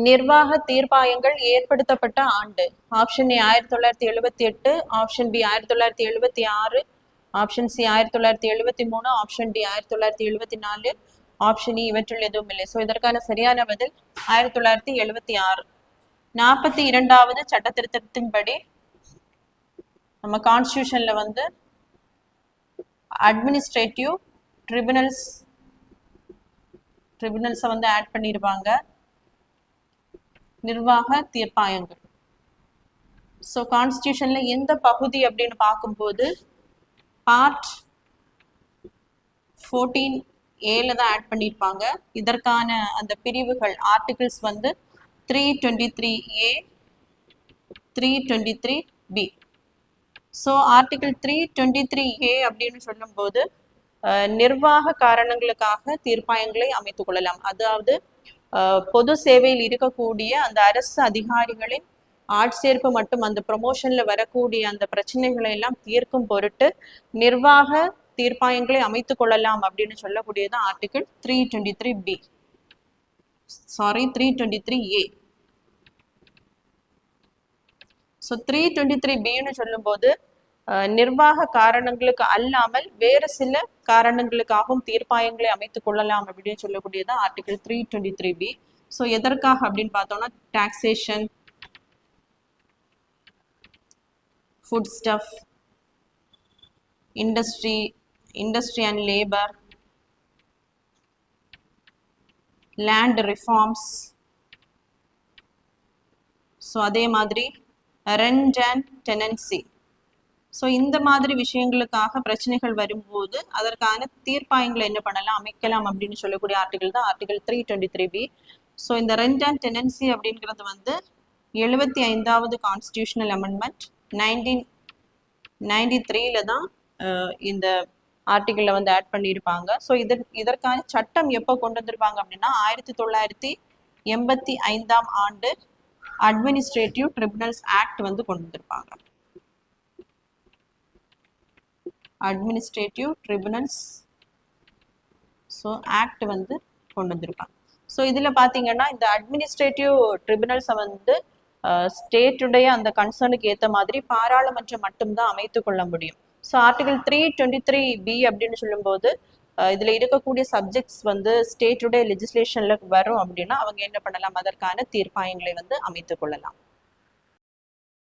நிர்வாக தீர்ப்பாயங்கள் ஏற்படுத்தப்பட்ட ஆண்டு. Option A 1978, option B 1976, option C 1973, option D 1974, option E இவற்றில் எதுவும் இல்லை. ஸோ இதற்கான சரியான பதில் 1976. 42வது சட்ட திருத்தத்தின்படி நம்ம கான்ஸ்டியூஷன்ல வந்து அட்மினிஸ்ட்ரேட்டிவ் ட்ரிபியூனல்ஸை வந்து ஆட் பண்ணியிருப்பாங்க, நிர்வாக தீர்ப்பாயங்கள். ஸோ கான்ஸ்டியூஷன்ல எந்த பகுதி அப்படின்னு பார்க்கும்போது பார்ட் 14A தான் ஆட் பண்ணியிருப்பாங்க. இதற்கான அந்த பிரிவுகள் ஆர்டிகிள்ஸ் வந்து 323A, 323B. So article 323A அப்படின்னு சொல்லும்போது நிர்வாக காரணங்களுக்காக தீர்ப்பாயங்களை அமைத்துக் கொள்ளலாம். அதாவது பொது சேவையில் இருக்கக்கூடிய அந்த அரசு அதிகாரிகளின் ஆட்சேர்ப்பு மற்றும் அந்த ப்ரொமோஷன்ல வரக்கூடிய அந்த பிரச்சனைகளை எல்லாம் தீர்க்கும் பொருட்டு நிர்வாக தீர்ப்பாயங்களை அமைத்துக் கொள்ளலாம் அப்படின்னு சொல்லக்கூடியது ஆர்டிகிள் 323B. 323A. ஸோ 323Bன்னு சொல்லும்போது நிர்வாக காரணங்களுக்கு அல்லாமல் வேறு சில காரணங்களுக்காகவும் தீர்ப்பாயங்களை அமைத்துக் கொள்ளலாம் அப்படின்னு சொல்லக்கூடியது ஆர்டிகிள் 323B. ஸோ எதற்காக அப்படின்னு பார்த்தோம்னா taxation, food stuff, industry and labour, land reforms, so அதே மாதிரி ரெண்ட் அண்ட் டெனன்சி. ஸோ இந்த மாதிரி விஷயங்களுக்காக பிரச்சனைகள் வரும்போது அதற்கான தீர்ப்பாயங்களை என்ன பண்ணலாம், அமைக்கலாம் அப்படின்னு சொல்லக்கூடிய ஆர்டிகிள் தான் ஆர்டிகிள் 323B. ஸோ இந்த ரெண்ட் அண்ட் டெனன்சி அப்படிங்கிறது வந்து 75வது கான்ஸ்டியூஷனல் அமெண்ட்மெண்ட் 1993 தான் இந்த ஆர்டிகிளில் வந்து ஆட் பண்ணியிருப்பாங்க. ஸோ இதற்கான சட்டம் எப்போ கொண்டு வந்திருப்பாங்க அப்படின்னா 1985ஆம் ஆண்டு அட்மினிஸ்ட்ரேட்டிவ் ட்ரிபியூனல்ஸ் ஆக்ட் வந்து கொண்டு வந்திருப்பாங்க. அட்மினிஸ்ட்ரேட்டிவ் ட்ரிபியூனல்ஸ் ஆக்ட் வந்து கொண்டு வந்திருப்பாங்க. ஸோ இதில் பார்த்தீங்கன்னா இந்த அட்மினிஸ்ட்ரேட்டிவ் ட்ரிபியூனல்ஸை வந்து ஸ்டேட்டுடைய அந்த கன்சர்னுக்கு ஏற்ற மாதிரி பாராளுமன்றம் மட்டும்தான் அமைத்து கொள்ள முடியும். ஸோ ஆர்டிகிள் 323B அப்படின்னு சொல்லும்போது இதில் இருக்கக்கூடிய சப்ஜெக்ட்ஸ் வந்து ஸ்டேட்டுடைய லெஜிஸ்லேஷனில் வரும் அப்படின்னா அவங்க என்ன பண்ணலாம், அதற்கான தீர்ப்பாயங்களை வந்து அமைத்து கொள்ளலாம்.